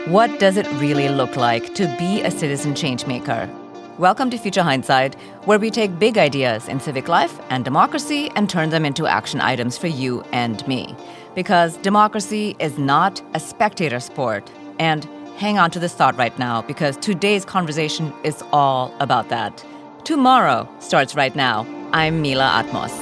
What does it really look like to be a citizen changemaker? Welcome to Future Hindsight, where we take big ideas in civic life and democracy and turn them into action items for you and me. Because democracy is not a spectator sport. And hang on to this thought right now, because today's conversation is all about that. Tomorrow starts right now. I'm Mila Atmos.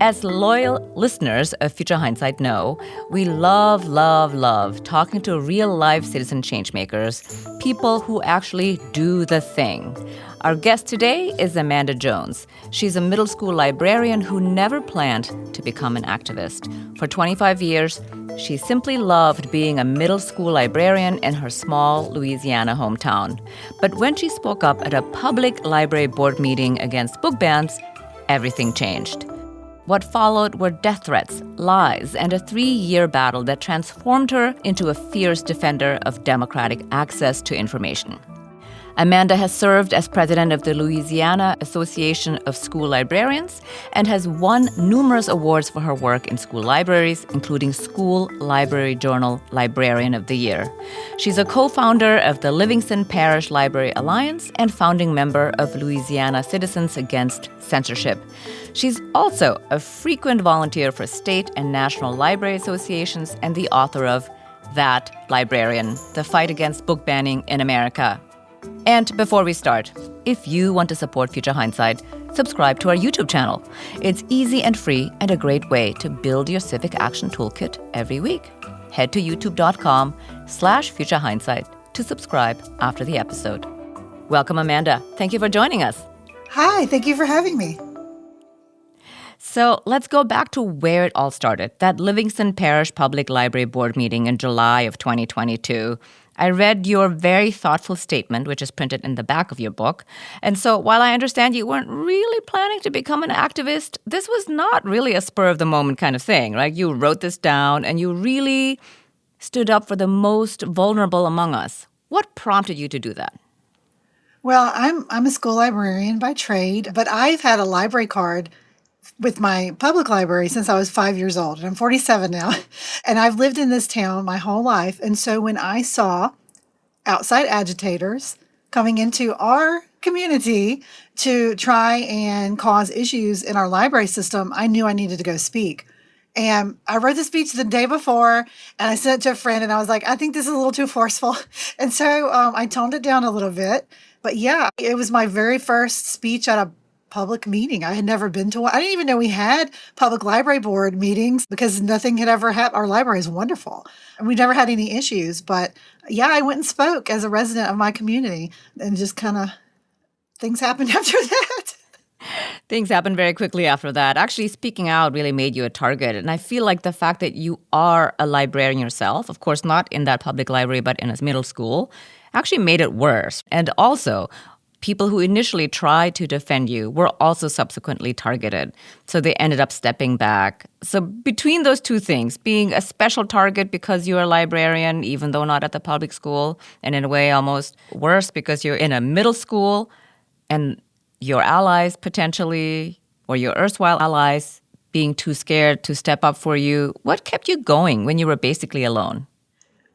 As loyal listeners of Future Hindsight know, we love talking to real-life citizen changemakers, people who actually do the thing. Our guest today is Amanda Jones. She's a middle school librarian who never planned to become an activist. For 25 years, she simply loved being a middle school librarian in her small Louisiana hometown. But when she spoke up at a public library board meeting against book bans, everything changed. What followed were death threats, lies, and a 3-year battle that transformed her into a fierce defender of democratic access to information. Amanda has served as president of the Louisiana Association of School Librarians and has won numerous awards for her work in school libraries, including School Library Journal Librarian of the Year. She's a co-founder of the Livingston Parish Library Alliance and founding member of Louisiana Citizens Against Censorship. She's also a frequent volunteer for state and national library associations and the author of That Librarian, The Fight Against Book Banning in America. And before we start, if you want to support Future Hindsight, subscribe to our YouTube channel. It's easy and free and a great way to build your civic action toolkit every week. Head to youtube.com/Future Hindsight to subscribe after the episode. Welcome, Amanda. Thank you for joining us. Hi, thank you for having me. So let's go back to where it all started, that Livingston Parish Public Library Board meeting in July of 2022. I read your very thoughtful statement, which is printed in the back of your book. And so while I understand you weren't really planning to become an activist, this was not really a spur-of-the-moment kind of thing, right? You wrote this down and you really stood up for the most vulnerable among us. What prompted you to do that? Well, I'm a school librarian by trade, but I've had a library card with my public library since I was 5 years old, and I'm 47 now, and I've lived in this town my whole life. And so when I saw outside agitators coming into our community to try and cause issues in our library system, I knew I needed to go speak. And I wrote the speech the day before, and I sent it to a friend, and I was like, I think this is a little too forceful. And so I toned it down a little bit. But yeah, it was my very first speech at a public meeting. I had never been to one. I didn't even know we had public library board meetings because nothing had ever happened. Our library is wonderful and we never had any issues. But yeah, I went and spoke as a resident of my community and just kind of things happened after that. Things happened very quickly after that. Actually, speaking out really made you a target. And I feel like the fact that you are a librarian yourself, of course, not in that public library, but in a middle school, actually made it worse. And also, people who initially tried to defend you were also subsequently targeted. So they ended up stepping back. So between those two things, being a special target because you're a librarian, even though not at the public school, and in a way almost worse because you're in a middle school and your allies potentially, or your erstwhile allies, being too scared to step up for you, what kept you going when you were basically alone?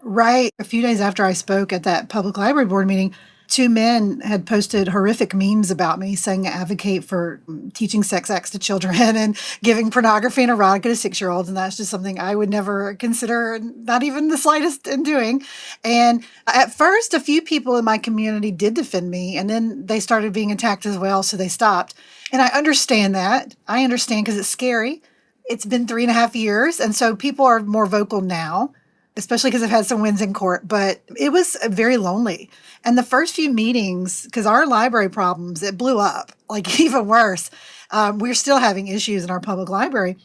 Right. A few days after I spoke at that public library board meeting, 2 men had posted horrific memes about me saying I advocate for teaching sex acts to children and giving pornography and erotica to 6-year-olds. And that's just something I would never consider, not even the slightest, in doing. And at first, a few people in my community did defend me, and then they started being attacked as well, so they stopped. And I understand that. I understand because it's scary. It's been 3.5 years, and so people are more vocal now, especially because I've had some wins in court, but it was very lonely. And the first few meetings, because our library problems, it blew up, like even worse. We're still having issues in our public library.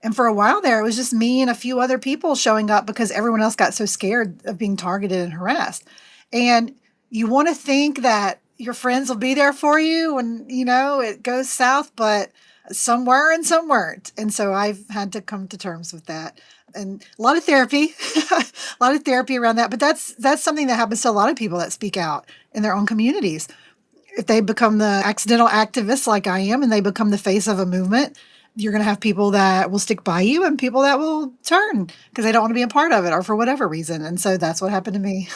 And for a while there, it was just me and a few other people showing up because everyone else got so scared of being targeted and harassed. And you want to think that your friends will be there for you when, it goes south, but some were and some weren't. And so I've had to come to terms with that. And a lot of therapy, around that. But that's something that happens to a lot of people that speak out in their own communities. If they become the accidental activists like I am and they become the face of a movement, You're going to have people that will stick by you and people that will turn because they don't want to be a part of it or for whatever reason. And so that's what happened to me.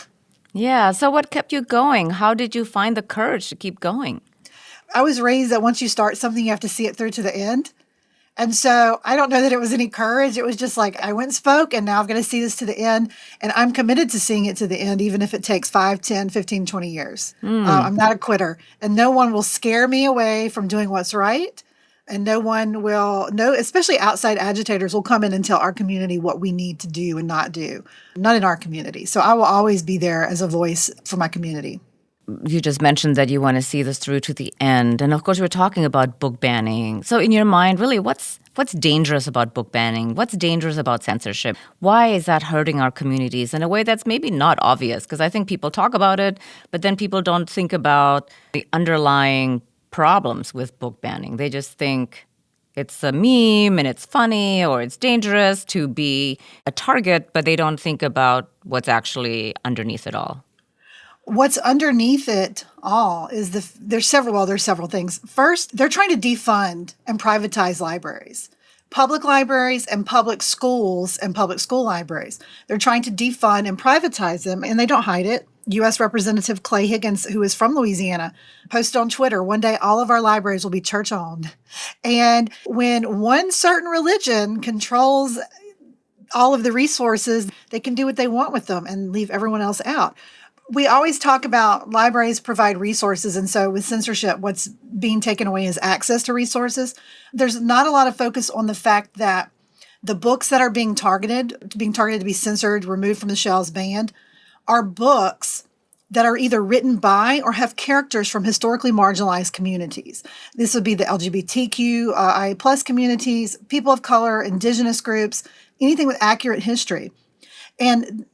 Yeah. So what kept you going? How did you find the courage to keep going? I was raised that once you start something, you have to see it through to the end. And so I don't know that it was any courage. It was just like I went and spoke, and now I'm going to see this to the end. And I'm committed to seeing it to the end, even if it takes 5, 10, 15, 20 years. I'm not a quitter. And no one will scare me away from doing what's right. And no one will, no, especially outside agitators will come in and tell our community what we need to do and not do. Not in our community. So I will always be there as a voice for my community. You just mentioned that you want to see this through to the end. And of course, we're talking about book banning. So in your mind, really, what's dangerous about book banning? What's dangerous about censorship? Why is that hurting our communities in a way that's maybe not obvious? Because I think people talk about it, but then people don't think about the underlying problems with book banning. They just think it's a meme and it's funny or it's dangerous to be a target, but they don't think about what's actually underneath it all. What's underneath it all is there's several things. First, they're trying to defund and privatize libraries. Public libraries and public schools and public school libraries. They're trying to defund and privatize them, and they don't hide it. U.S. Representative Clay Higgins, who is from Louisiana, posted on Twitter, one day all of our libraries will be church-owned. And when one certain religion controls all of the resources, they can do what they want with them and leave everyone else out. We always talk about libraries provide resources, and so with censorship, what's being taken away is access to resources. There's not a lot of focus on the fact that the books that are being targeted to be censored, removed from the shelves, banned, are books that are either written by or have characters from historically marginalized communities. This would be the LGBTQIA plus communities, people of color, indigenous groups, anything with accurate history. And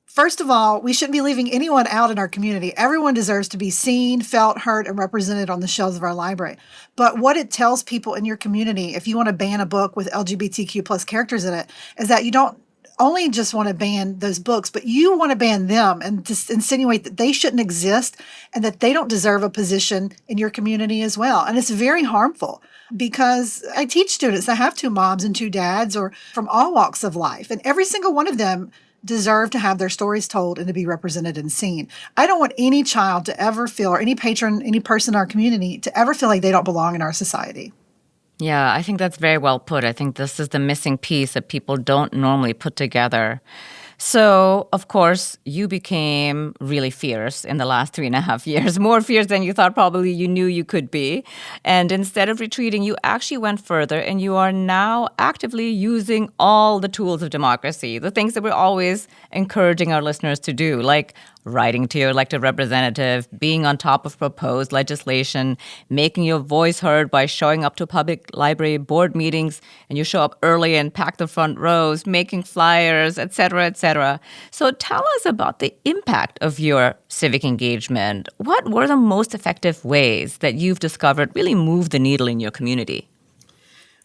first of all, we shouldn't be leaving anyone out in our community. Everyone deserves to be seen, felt, heard, and represented on the shelves of our library. But what it tells people in your community, if you want to ban a book with LGBTQ plus characters in it, is that you don't only just want to ban those books, but you want to ban them and just insinuate that they shouldn't exist and that they don't deserve a position in your community as well. And it's very harmful because I teach students that have 2 moms and 2 dads or from all walks of life, and every single one of them deserve to have their stories told and to be represented and seen. I don't want any child to ever feel, or any patron, any person in our community to ever feel like they don't belong in our society. Yeah, I think that's very well put. I think this is the missing piece that people don't normally put together. So, of course, you became really fierce in the last 3.5 years, more fierce than you thought probably you knew you could be. And instead of retreating, you actually went further, and you are now actively using all the tools of democracy, the things that we're always encouraging our listeners to do, like writing to your elected representative, being on top of proposed legislation, making your voice heard by showing up to public library board meetings, and you show up early and pack the front rows, making flyers, et cetera, et cetera. So tell us about the impact of your civic engagement. What were the most effective ways that you've discovered really move the needle in your community?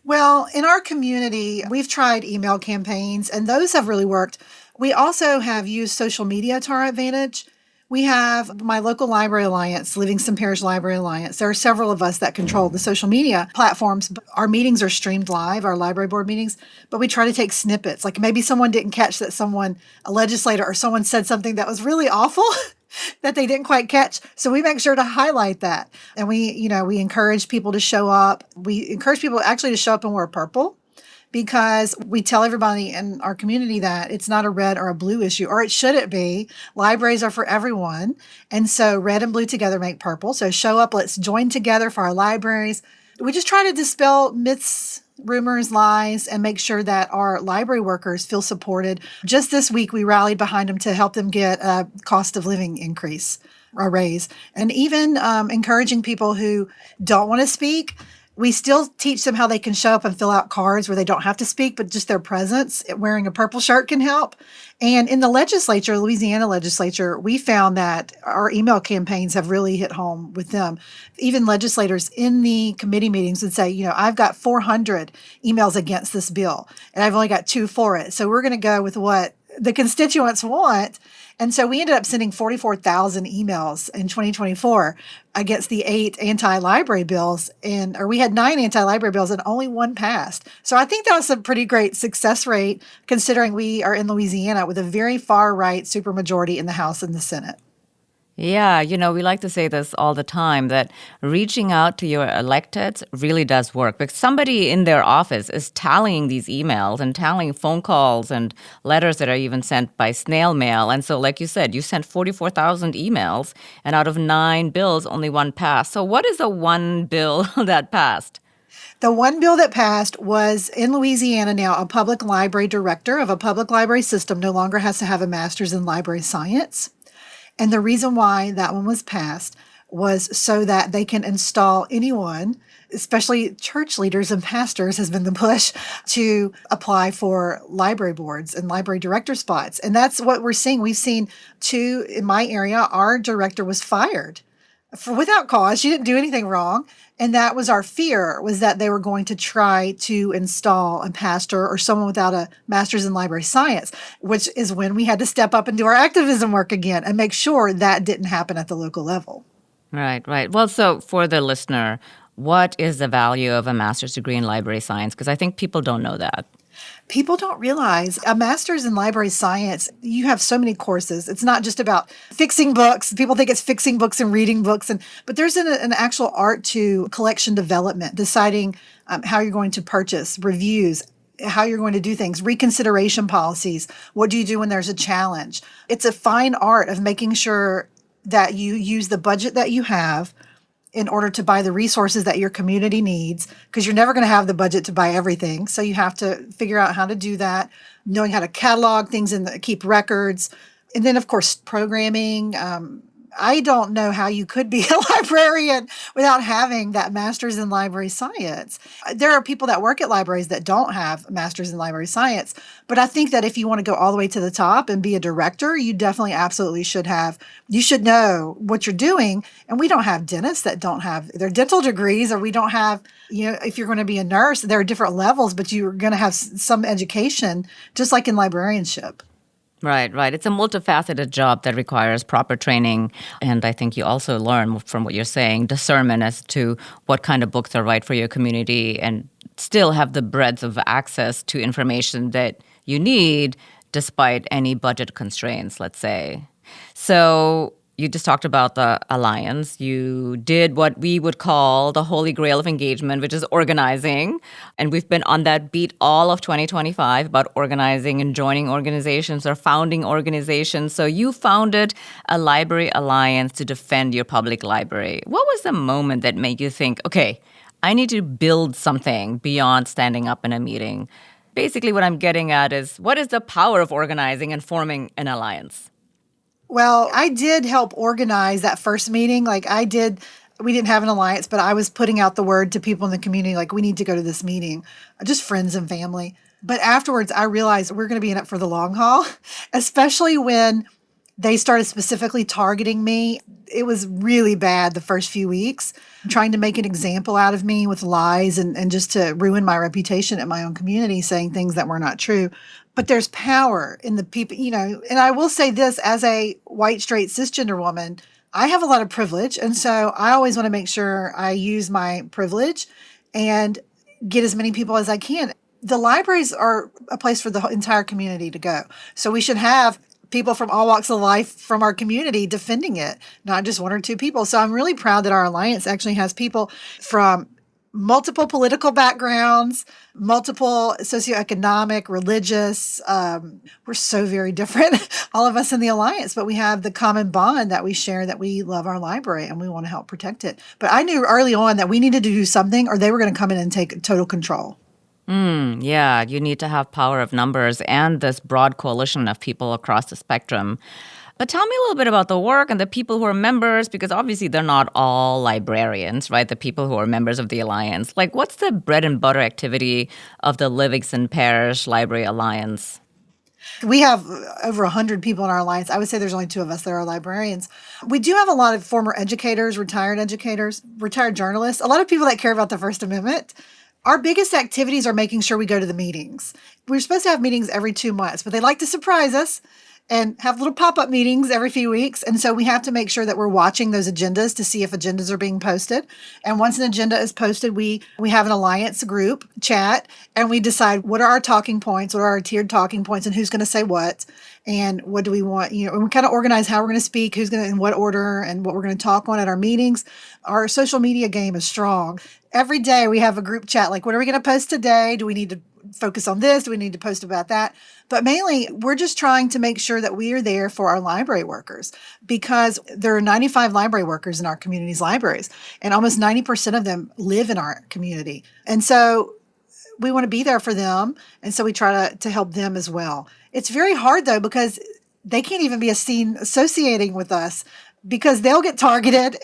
Well, in our community, we've tried email campaigns, and those have really worked. We also have used social media to our advantage. We have my local library alliance, Livingston Parish Library Alliance. There are several of us that control the social media platforms. Our meetings are streamed live, our library board meetings, but we try to take snippets. Like maybe someone didn't catch that a legislator or someone said something that was really awful that they didn't quite catch. So we make sure to highlight that. And we encourage people to show up. We encourage people actually to show up and wear purple, because we tell everybody in our community that it's not a red or a blue issue, or it shouldn't be. Libraries are for everyone. And so red and blue together make purple. So show up, let's join together for our libraries. We just try to dispel myths, rumors, lies, and make sure that our library workers feel supported. Just this week, we rallied behind them to help them get a cost of living increase, a raise, and even encouraging people who don't want to speak. We still teach them how they can show up and fill out cards where they don't have to speak, but just their presence, wearing a purple shirt can help. And in the legislature, Louisiana legislature, we found that our email campaigns have really hit home with them. Even legislators in the committee meetings would say, I've got 400 emails against this bill, and I've only got 2 for it. So we're going to go with what the constituents want. And so we ended up sending 44,000 emails in 2024 against the 8 anti-library bills. Or we had 9 anti-library bills and only 1 passed. So I think that was a pretty great success rate considering we are in Louisiana with a very far-right supermajority in the House and the Senate. Yeah, we like to say this all the time, that reaching out to your electeds really does work, because somebody in their office is tallying these emails and tallying phone calls and letters that are even sent by snail mail. And so, like you said, you sent 44,000 emails, and out of 9 bills, only 1 passed. So what is the one bill that passed? The one bill that passed was in Louisiana now, a public library director of a public library system no longer has to have a master's in library science. And the reason why that one was passed was so that they can install anyone, especially church leaders and pastors has been the push to apply for library boards and library director spots. And that's what we're seeing. We've seen 2 in my area. Our director was fired without cause. She didn't do anything wrong. And that was our fear, was that they were going to try to install a pastor or someone without a master's in library science, which is when we had to step up and do our activism work again and make sure that didn't happen at the local level. Right, right. Well, so for the listener, what is the value of a master's degree in library science? Because I think people don't know that. People don't realize a master's in library science, you have so many courses. It's not just about fixing books. People think it's fixing books and reading books, but there's an actual art to collection development, deciding how you're going to purchase, reviews, how you're going to do things, reconsideration policies. What do you do when there's a challenge? It's a fine art of making sure that you use the budget that you have in order to buy the resources that your community needs, because you're never going to have the budget to buy everything. So you have to figure out how to do that, knowing how to catalog things and keep records. And then, of course, programming. I don't know how you could be a librarian without having that master's in library science. There are people that work at libraries that don't have masters in library science, but I think that if you want to go all the way to the top and be a director, you definitely absolutely should have. You should know what you're doing. And we don't have dentists that don't have their dental degrees, or we don't have, if you're going to be a nurse, there are different levels, but you're going to have some education, just like in librarianship. Right, right. It's a multifaceted job that requires proper training. And I think you also learn from what you're saying, discernment as to what kind of books are right for your community, and still have the breadth of access to information that you need despite any budget constraints, let's say. So you just talked about the Alliance. You did what we would call the holy grail of engagement, which is organizing. And we've been on that beat all of 2025 about organizing and joining organizations or founding organizations. So you founded a library alliance to defend your public library. What was the moment that made you think, okay, I need to build something beyond standing up in a meeting? Basically, what I'm getting at is, what is the power of organizing and forming an alliance? Well, I did help organize that first meeting. We didn't have an alliance, but I was putting out the word to people in the community, like, we need to go to this meeting, just friends and family. But afterwards, I realized we're going to be in it for the long haul, especially when they started specifically targeting me. It was really bad the first few weeks, trying to make an example out of me with lies and just to ruin my reputation in my own community, saying things that were not true. But there's power in the people, and I will say this, as a white, straight, cisgender woman, I have a lot of privilege. And so I always want to make sure I use my privilege and get as many people as I can. The libraries are a place for the entire community to go. So we should have people from all walks of life from our community defending it, not just 1 or 2 people. So I'm really proud that our alliance actually has people from multiple political backgrounds, multiple socioeconomic, religious. We're so very different, all of us in the alliance, but we have the common bond that we share, that we love our library and we want to help protect it. But I knew early on that we needed to do something, or they were going to come in and take total control. Yeah, you need to have power of numbers and this broad coalition of people across the spectrum. But tell me a little bit about the work and the people who are members, because obviously they're not all librarians, right? The people who are members of the Alliance. Like, what's the bread and butter activity of the Livingston Parish Library Alliance? We have over 100 people in our alliance. I would say there's only 2 of us that are librarians. We do have a lot of former educators, retired journalists, a lot of people that care about the First Amendment. Our biggest activities are making sure we go to the meetings. We're supposed to have meetings every 2 months, but they like to surprise us and have little pop-up meetings every few weeks. And so we have to make sure that we're watching those agendas to see if agendas are being posted. And once an agenda is posted, we have an alliance group chat, and we decide what are our talking points, what are our tiered talking points, and who's going to say what, and what do we want, and we kind of organize how we're going to speak, who's going to, in what order, and what we're going to talk on at our meetings. Our social media game is strong. Every day we have a group chat, like, what are we going to post today? Do we need to focus on this? Do we need to post about that? But mainly, we're just trying to make sure that we are there for our library workers, because there are 95 library workers in our community's libraries, and almost 90% of them live in our community. And so we want to be there for them, and so we try to help them as well. It's very hard, though, because they can't even be seen associating with us, because they'll get targeted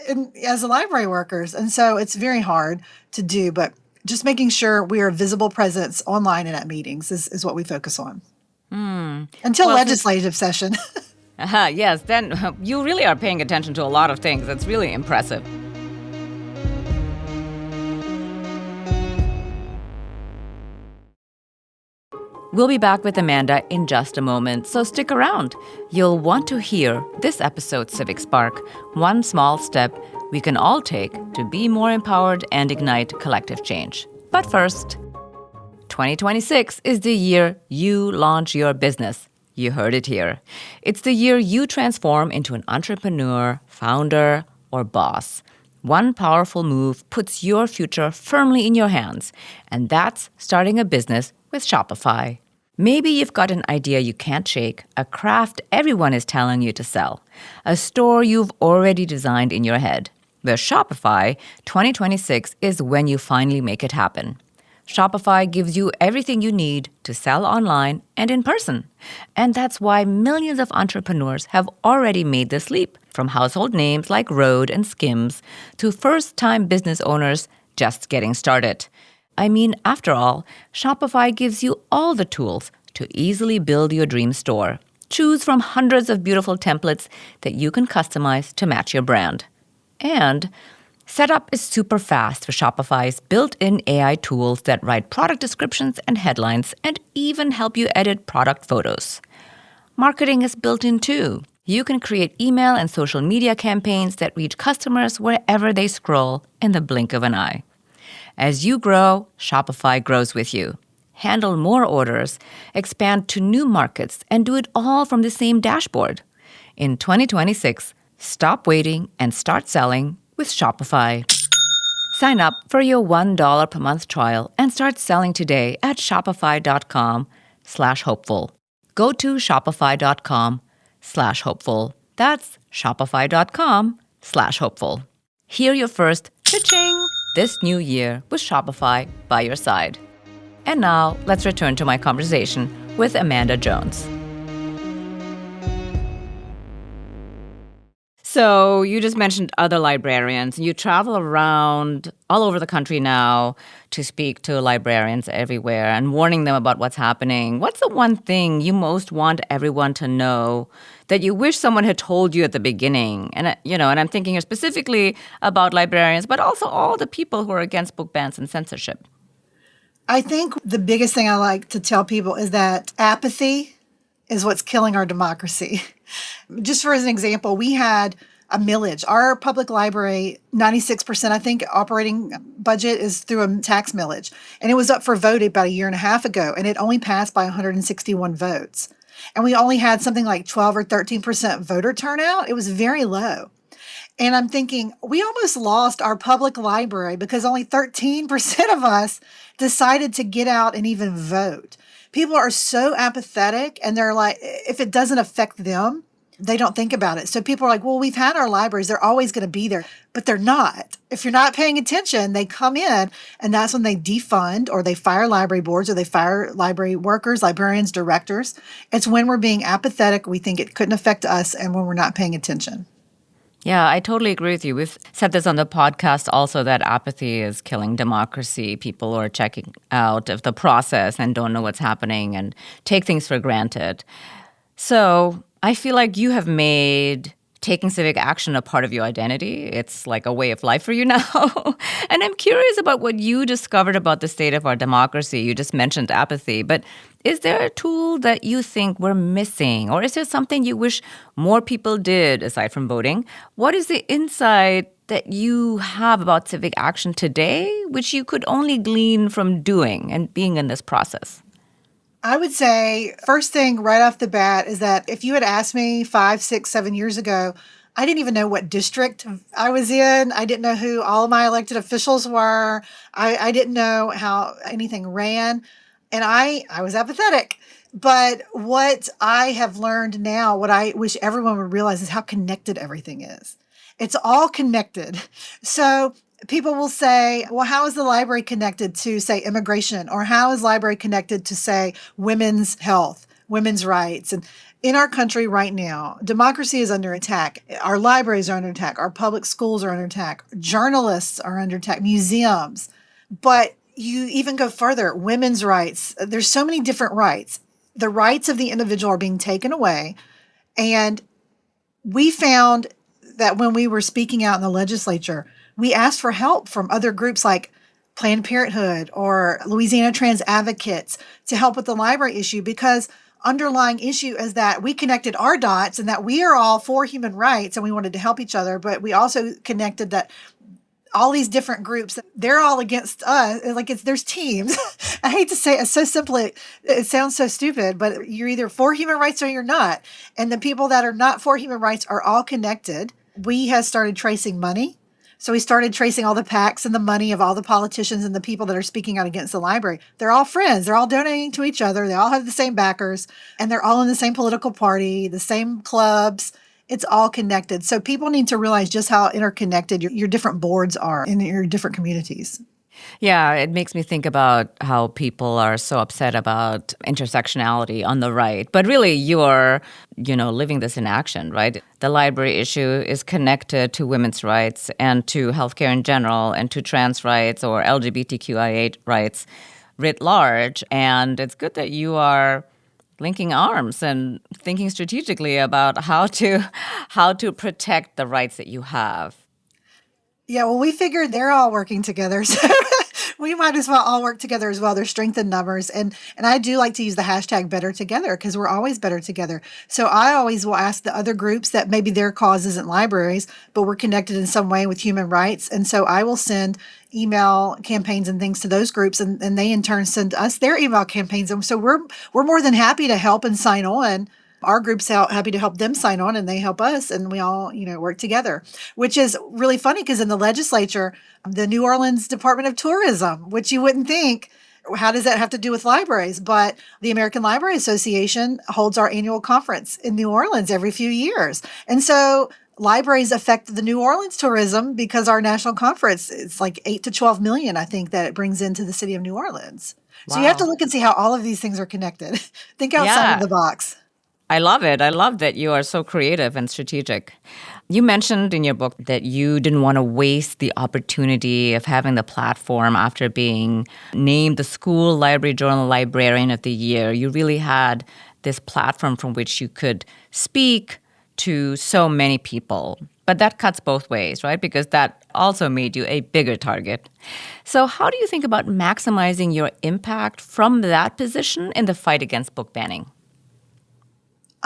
as library workers. And so it's very hard to do, but just making sure we are a visible presence online and at meetings is what we focus on. Until legislative session. Yes, then you really are paying attention to a lot of things. That's really impressive. We'll be back with Amanda in just a moment, so stick around. You'll want to hear this episode's Civic Spark, one small step we can all take to be more empowered and ignite collective change. But first, 2026 is the year you launch your business. You heard it here. It's the year you transform into an entrepreneur, founder, or boss. One powerful move puts your future firmly in your hands, and that's starting a business with Shopify. Maybe you've got an idea you can't shake, a craft everyone is telling you to sell, a store you've already designed in your head. With Shopify, 2026 is when you finally make it happen. Shopify gives you everything you need to sell online and in person. And that's why millions of entrepreneurs have already made this leap, from household names like Rode and Skims to first-time business owners just getting started. I mean, after all, Shopify gives you all the tools to easily build your dream store. Choose from hundreds of beautiful templates that you can customize to match your brand. And setup is super fast with Shopify's built-in AI tools that write product descriptions and headlines and even help you edit product photos. Marketing is built in too. You can create email and social media campaigns that reach customers wherever they scroll in the blink of an eye. As you grow, Shopify grows with you. Handle more orders, expand to new markets, and do it all from the same dashboard. In 2026, stop waiting and start selling with Shopify. Sign up for your $1 per month trial and start selling today at shopify.com/hopeful. Go to shopify.com/hopeful. That's shopify.com/hopeful. Hear your first cha-ching this new year with Shopify by your side. And now, let's return to my conversation with Amanda Jones. So you just mentioned other librarians. You travel around all over the country now to speak to librarians everywhere and warning them about what's happening. What's the one thing you most want everyone to know that you wish someone had told you at the beginning? And I'm thinking here specifically about librarians, but also all the people who are against book bans and censorship. I think the biggest thing I like to tell people is that apathy is what's killing our democracy. Just for an example, we had a millage. Our public library, 96%, I think, operating budget is through a tax millage. And it was up for vote about a year and a half ago, and it only passed by 161 votes. And we only had something like 12 or 13% voter turnout. It was very low. And I'm thinking, we almost lost our public library because only 13% of us decided to get out and even vote. People are so apathetic, and they're like, if it doesn't affect them, they don't think about it. So people are like, well, we've had our libraries. They're always going to be there. But they're not. If you're not paying attention, they come in, and that's when they defund or they fire library boards or they fire library workers, librarians, directors. It's when we're being apathetic, we think it couldn't affect us, and when we're not paying attention. Yeah, I totally agree with you. We've said this on the podcast also, that apathy is killing democracy. People are checking out of the process and don't know what's happening and take things for granted. So I feel like you have made taking civic action a part of your identity. It's like a way of life for you now. And I'm curious about what you discovered about the state of our democracy. You just mentioned apathy, but is there a tool that you think we're missing? Or is there something you wish more people did aside from voting? What is the insight that you have about civic action today, which you could only glean from doing and being in this process? I would say first thing right off the bat is that if you had asked me 5, 6, 7 years ago, I didn't even know what district I was in. I didn't know who all of my elected officials were. I didn't know how anything ran. And I was apathetic. But what I have learned now, what I wish everyone would realize is how connected everything is. It's all connected. So people will say, well, how is the library connected to, say, immigration? Or how is library connected to, say, women's health, women's rights? And in our country right now, democracy is under attack. Our libraries are under attack. Our public schools are under attack. Journalists are under attack. Museums. But you even go further, women's rights. There's so many different rights. The rights of the individual are being taken away. And we found that when we were speaking out in the legislature, we asked for help from other groups like Planned Parenthood or Louisiana Trans Advocates to help with the library issue, because underlying issue is that we connected our dots and that we are all for human rights and we wanted to help each other, but we also connected that all these different groups, they're all against us. Like there's teams. I hate to say it so simply, it sounds so stupid, but you're either for human rights or you're not. And the people that are not for human rights are all connected. We have started tracing money. So we started tracing all the PACs and the money of all the politicians and the people that are speaking out against the library. They're all friends. They're all donating to each other. They all have the same backers, and they're all in the same political party, the same clubs. It's all connected. So people need to realize just how interconnected your different boards are in your different communities. Yeah, it makes me think about how people are so upset about intersectionality on the right. But really, you're, living this in action, right? The library issue is connected to women's rights and to healthcare in general and to trans rights or LGBTQIA rights writ large. And it's good that you are linking arms and thinking strategically about how to protect the rights that you have. Yeah, well, we figured they're all working together, so we might as well all work together as well. There's strength in numbers. And I do like to use the hashtag better together because we're always better together. So I always will ask the other groups that maybe their cause isn't libraries, but we're connected in some way with human rights. And so I will send email campaigns and things to those groups, and they in turn send us their email campaigns. And so we're more than happy to help and sign on. Our group's happy to help them sign on, and they help us, and we all, work together, which is really funny because in the legislature, the New Orleans Department of Tourism, which you wouldn't think, how does that have to do with libraries? But the American Library Association holds our annual conference in New Orleans every few years. And so libraries affect the New Orleans tourism because our national conference, it's like 8 to 12 million, I think, that it brings into the city of New Orleans. So you have to look and see how all of these things are connected. Think outside of the box. I love it. I love that you are so creative and strategic. You mentioned in your book that you didn't want to waste the opportunity of having the platform after being named the School Library Journal Librarian of the Year. You really had this platform from which you could speak to so many people. But that cuts both ways, right? Because that also made you a bigger target. So how do you think about maximizing your impact from that position in the fight against book banning?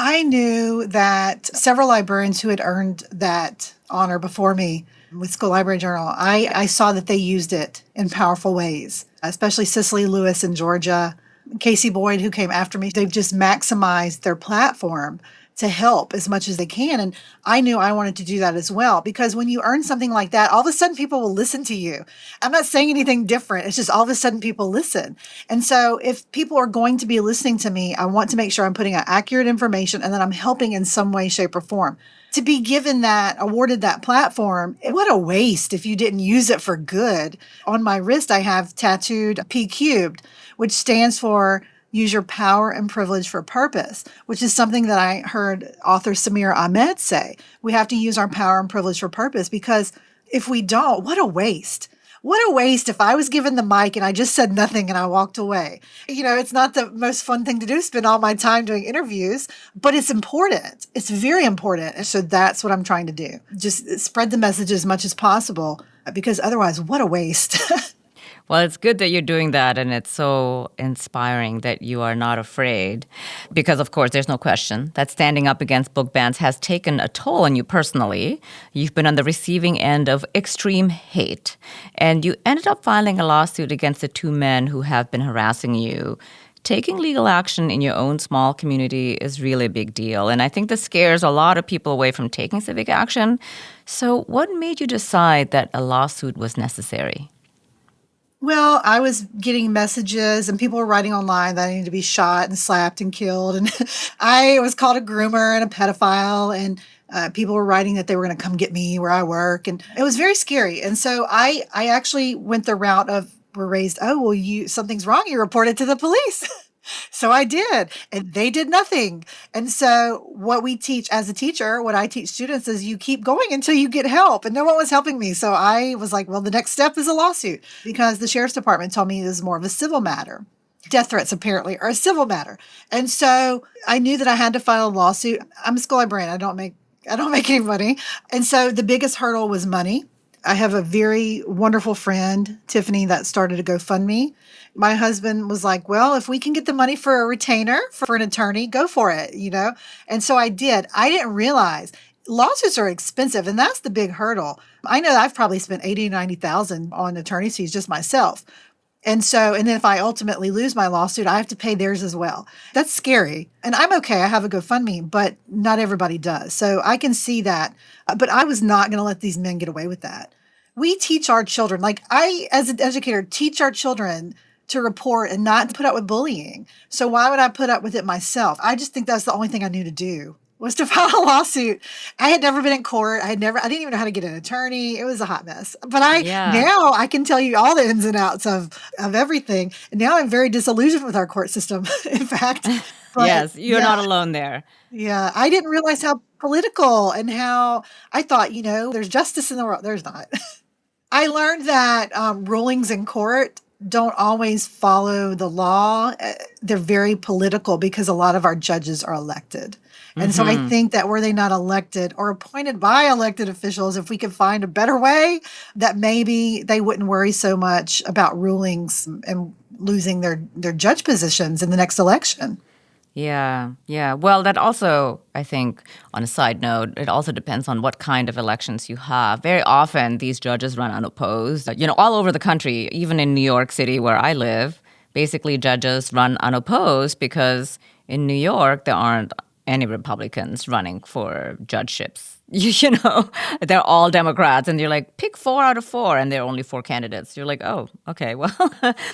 I knew that several librarians who had earned that honor before me with School Library Journal, I saw that they used it in powerful ways, especially Cicely Lewis in Georgia, Casey Boyd, who came after me. They've just maximized their platform to help as much as they can. And I knew I wanted to do that as well, because when you earn something like that, all of a sudden people will listen to you. I'm not saying anything different. It's just all of a sudden people listen. And so if people are going to be listening to me, I want to make sure I'm putting out accurate information and that I'm helping in some way, shape, or form. To be given that, awarded that platform, what a waste if you didn't use it for good. On my wrist, I have tattooed P-cubed, which stands for use your power and privilege for purpose, which is something that I heard author Samir Ahmed say. We have to use our power and privilege for purpose, because if we don't, what a waste. what a waste if I was given the mic and I just said nothing and I walked away. It's not the most fun thing to do, spend all my time doing interviews, but it's important. It's very important. And so that's what I'm trying to do. Just spread the message as much as possible, because otherwise, what a waste. Well, it's good that you're doing that, and it's so inspiring that you are not afraid. Because, of course, there's no question that standing up against book bans has taken a toll on you personally. You've been on the receiving end of extreme hate, and you ended up filing a lawsuit against the two men who have been harassing you. Taking legal action in your own small community is really a big deal, and I think this scares a lot of people away from taking civic action. So what made you decide that a lawsuit was necessary? Well, I was getting messages and people were writing online that I needed to be shot and slapped and killed. And I was called a groomer and a pedophile. And people were writing that they were going to come get me where I work. And it was very scary. And so I actually went the route of, were raised, oh, well, something's wrong. You report it to the police. So I did, and they did nothing. And so what we teach as a teacher, what I teach students is you keep going until you get help. And no one was helping me. So I was like, well, the next step is a lawsuit, because the sheriff's department told me this is more of a civil matter. Death threats apparently are a civil matter. And so I knew that I had to file a lawsuit. I'm a school librarian. I don't make any money. And so the biggest hurdle was money. I have a very wonderful friend, Tiffany, that started a GoFundMe. My husband was like, well, if we can get the money for a retainer, for an attorney, go for it, And so I did. I didn't realize lawsuits are expensive, and that's the big hurdle. I know I've probably spent $80,000 to $90,000 on attorney's fees just myself. And then if I ultimately lose my lawsuit, I have to pay theirs as well. That's scary. And I'm okay. I have a GoFundMe, but not everybody does. So I can see that. But I was not going to let these men get away with that. We teach our children, like I, as an educator, teach our children to report and not to put up with bullying. So why would I put up with it myself? I just think that's the only thing I knew to do, was to file a lawsuit. I had never been in court. I didn't even know how to get an attorney. It was a hot mess. But now I can tell you all the ins and outs of everything. And now I'm very disillusioned with our court system, in fact. But, yes, you're not alone there. Yeah, I didn't realize how political and how I thought, there's justice in the world. There's not. I learned that rulings in court don't always follow the law. They're very political because a lot of our judges are elected. And so I think that were they not elected or appointed by elected officials, if we could find a better way, that maybe they wouldn't worry so much about rulings and losing their judge positions in the next election. Yeah. Well, that also, I think, on a side note, it also depends on what kind of elections you have. Very often, these judges run unopposed. All over the country, even in New York City where I live, basically judges run unopposed because in New York, there aren't any Republicans running for judgeships. They're all Democrats, and you're like, pick 4 out of 4, and there are only 4 candidates. You're like, oh, okay, well,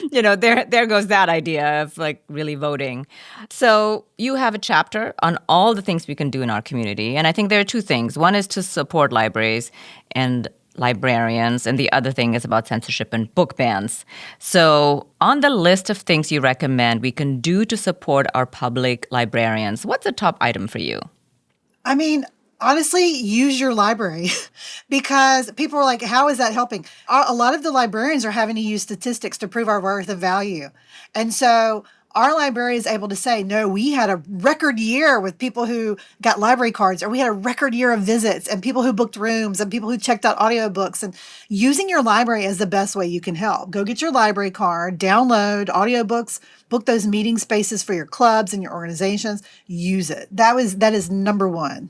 there goes that idea of like really voting. So you have a chapter on all the things we can do in our community, and I think there are 2 things. One is to support libraries and librarians, and the other thing is about censorship and book bans. So on the list of things you recommend we can do to support our public librarians, what's the top item for you? I mean, honestly, use your library because people are like, how is that helping? A lot of the librarians are having to use statistics to prove our worth and value. And so our library is able to say, no, we had a record year with people who got library cards, or we had a record year of visits and people who booked rooms and people who checked out audiobooks. And using your library is the best way you can help. Go get your library card, download audiobooks, book those meeting spaces for your clubs and your organizations. Use it. That is number 1.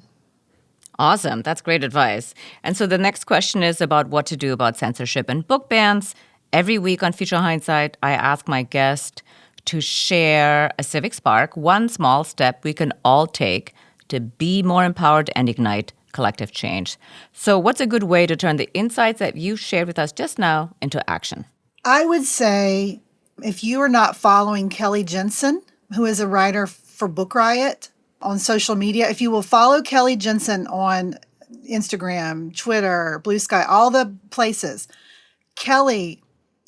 Awesome. That's great advice. And so the next question is about what to do about censorship and book bans. Every week on Future Hindsight, I ask my guest to share a civic spark, one small step we can all take to be more empowered and ignite collective change. So what's a good way to turn the insights that you shared with us just now into action? I would say if you are not following Kelly Jensen, who is a writer for Book Riot on social media, if you will follow Kelly Jensen on Instagram, Twitter, Blue Sky, all the places, Kelly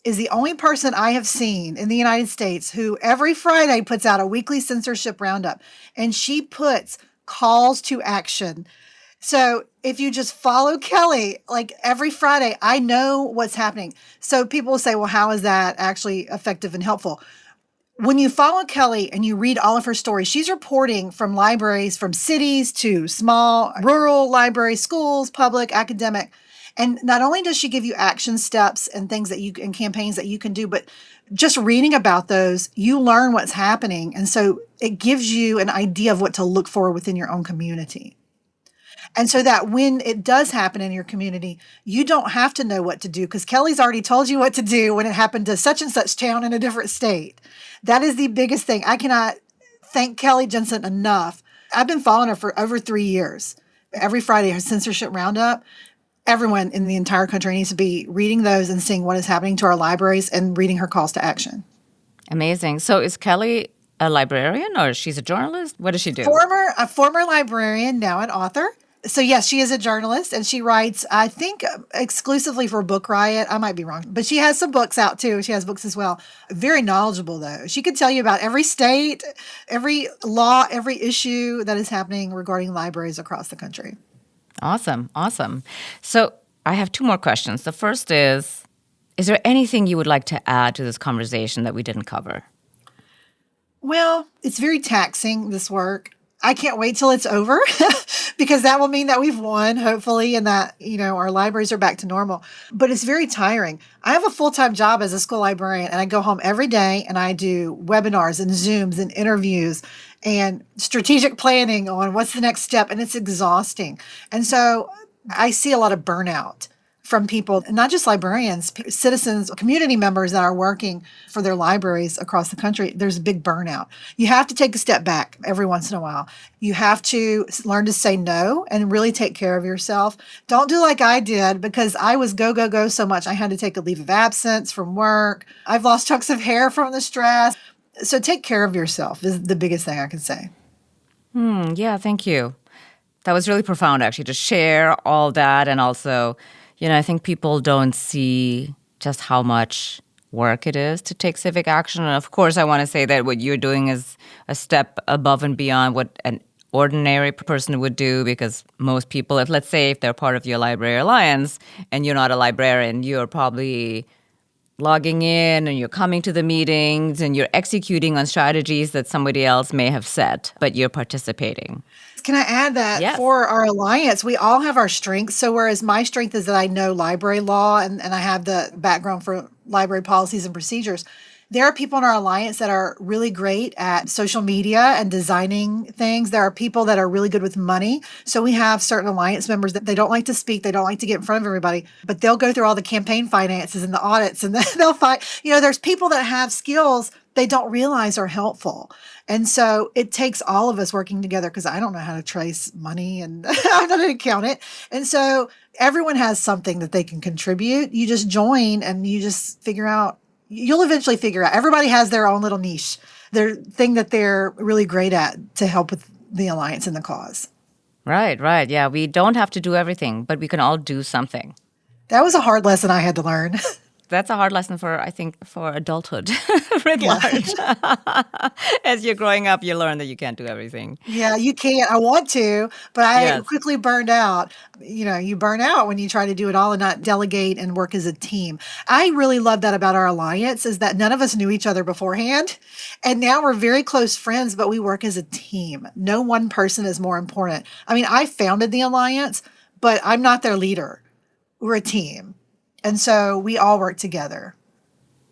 is the only person I have seen in the United States who every Friday puts out a weekly censorship roundup, and she puts calls to action. So if you just follow Kelly, like every Friday, I know what's happening. So people will say, well, how is that actually effective and helpful? When you follow Kelly and you read all of her stories, she's reporting from libraries, from cities to small, rural libraries, schools, public, academic. And not only does she give you action steps and things that you and campaigns that you can do, but just reading about those, you learn what's happening. And so it gives you an idea of what to look for within your own community. And so that when it does happen in your community, you don't have to know what to do because Kelly's already told you what to do when it happened to such and such town in a different state. That is the biggest thing. I cannot thank Kelly Jensen enough. I've been following her for over 3 years. Every Friday, her censorship roundup, everyone in the entire country needs to be reading those and seeing what is happening to our libraries and reading her calls to action. Amazing. So is Kelly a librarian or she's a journalist? What does she do? A former librarian, now an author. So yes, she is a journalist and she writes, I think, exclusively for Book Riot. I might be wrong, but she has some books out too. She has books as well. Very knowledgeable though. She could tell you about every state, every law, every issue that is happening regarding libraries across the country. Awesome. Awesome. So I have 2 more questions. The first is there anything you would like to add to this conversation that we didn't cover? Well, it's very taxing, this work. I can't wait till it's over because that will mean that we've won, hopefully, and that, our libraries are back to normal. But it's very tiring. I have a full-time job as a school librarian, and I go home every day and I do webinars and Zooms and interviews and strategic planning on what's the next step, and it's exhausting. And so I see a lot of burnout from people, not just librarians, citizens, community members that are working for their libraries across the country. There's a big burnout. You have to take a step back every once in a while. You have to learn to say no and really take care of yourself. Don't do like I did because I was go, go, go so much. I had to take a leave of absence from work. I've lost chunks of hair from the stress. So take care of yourself is the biggest thing I can say. Yeah, thank you. That was really profound, actually, to share all that. And also, I think people don't see just how much work it is to take civic action. And of course, I want to say that what you're doing is a step above and beyond what an ordinary person would do, because most people, let's say if they're part of your library alliance and you're not a librarian, you're probably logging in and you're coming to the meetings and you're executing on strategies that somebody else may have set, but you're participating. Can I add that Yes. For our alliance, we all have our strengths. So whereas my strength is that I know library law and I have the background for library policies and procedures, there are people in our alliance that are really great at social media and designing things. There are people that are really good with money. So we have certain alliance members that they don't like to speak. They don't like to get in front of everybody, but they'll go through all the campaign finances and the audits and they'll fight. There's people that have skills they don't realize are helpful. And so it takes all of us working together because I don't know how to trace money and I'm not an accountant. And so everyone has something that they can contribute. You just join and you just figure out. You'll eventually figure out. Everybody has their own little niche, their thing that they're really great at to help with the alliance and the cause. Right. Yeah, we don't have to do everything, but we can all do something. That was a hard lesson I had to learn. That's a hard lesson for adulthood writ large. As you're growing up, you learn that you can't do everything. Yeah, you can't. I want to, but I quickly burned out. You burn out when you try to do it all and not delegate and work as a team. I really love that about our alliance is that none of us knew each other beforehand. And now we're very close friends, but we work as a team. No one person is more important. I mean, I founded the alliance, but I'm not their leader. We're a team. And so we all work together.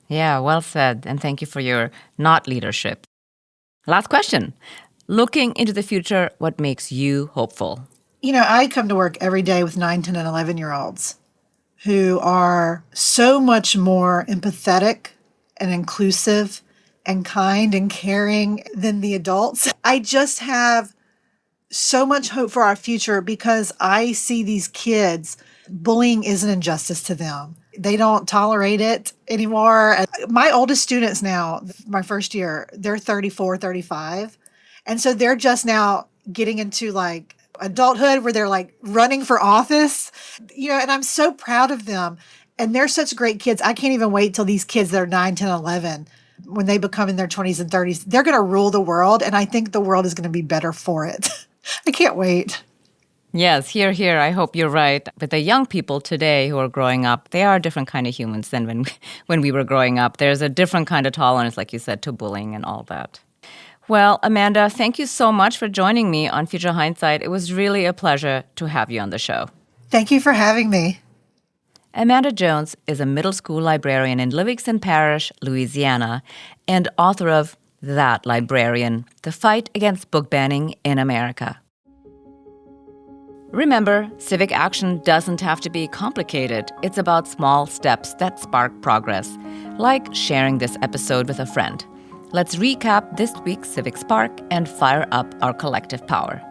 Yeah, well said. And thank you for your not leadership. Last question. Looking into the future, what makes you hopeful? I come to work every day with 9, 10, and 11-year-olds who are so much more empathetic and inclusive and kind and caring than the adults. I just have so much hope for our future because I see these kids. Bullying is an injustice to them. They don't tolerate it anymore. My oldest students now, my first year, they're 34, 35. And so they're just now getting into like adulthood where they're like running for office, and I'm so proud of them. And they're such great kids. I can't even wait till these kids that are 9, 10, 11, when they become in their 20s and 30s, they're going to rule the world. And I think the world is going to be better for it. I can't wait. Yes, here. I hope you're right. But the young people today who are growing up, they are a different kind of humans than when we were growing up. There's a different kind of tolerance, like you said, to bullying and all that. Well, Amanda, thank you so much for joining me on Future Hindsight. It was really a pleasure to have you on the show. Thank you for having me. Amanda Jones is a middle school librarian in Livingston Parish, Louisiana, and author of That Librarian, The Fight Against Book Banning in America. Remember, civic action doesn't have to be complicated. It's about small steps that spark progress, like sharing this episode with a friend. Let's recap this week's Civic Spark and fire up our collective power.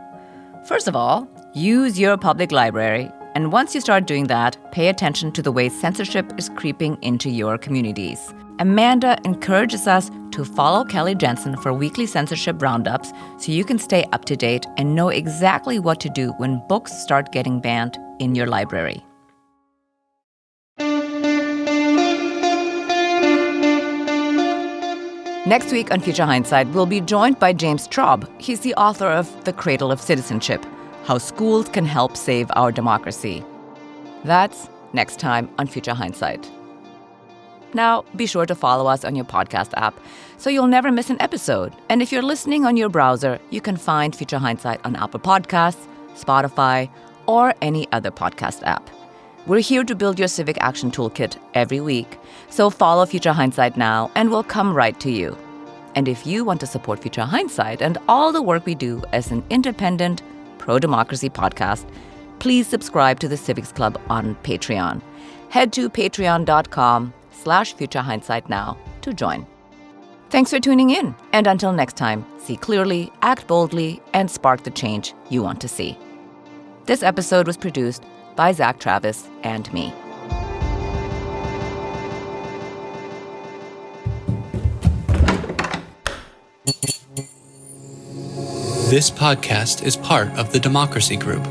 First of all, use your public library. And once you start doing that, pay attention to the way censorship is creeping into your communities. Amanda encourages us to follow Kelly Jensen for weekly censorship roundups so you can stay up to date and know exactly what to do when books start getting banned in your library. Next week on Future Hindsight, we'll be joined by James Traub. He's the author of The Cradle of Citizenship, How Schools Can Help Save Our Democracy. That's next time on Future Hindsight. Now, be sure to follow us on your podcast app so you'll never miss an episode. And if you're listening on your browser, you can find Future Hindsight on Apple Podcasts, Spotify, or any other podcast app. We're here to build your civic action toolkit every week, so follow Future Hindsight now and we'll come right to you. And if you want to support Future Hindsight and all the work we do as an independent, pro-democracy podcast, please subscribe to the Civics Club on Patreon. Head to patreon.com/Future Hindsight now to join. Thanks for tuning in. And until next time, see clearly, act boldly, and spark the change you want to see. This episode was produced by Zack, Travis, and me. This podcast is part of the Democracy Group,